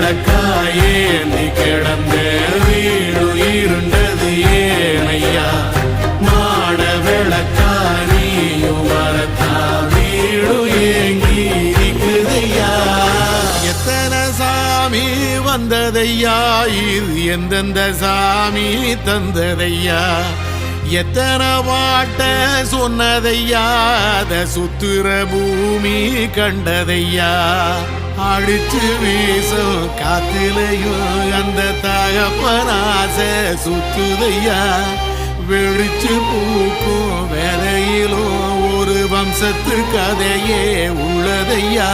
விளக்காயே நீ கிடந்த வீடு இருண்டது ஏனையா மாட விளக்கா நீயும் வரத்தா வீடு ஏங்கி இருக்குதையா எத்தனை சாமி வந்ததையா இது எந்தெந்த சாமி தந்ததையா எத்தனை பாட்ட சொன்னதையா அத சுத்துற பூமி கண்டதையா அடிச்சு வீசும் காத்திலையும் அந்த தகப்பனாச சுத்துதையா வெடிச்சு பூக்கும் வேலையிலும் ஒரு வம்சத்து கதையே உள்ளதையா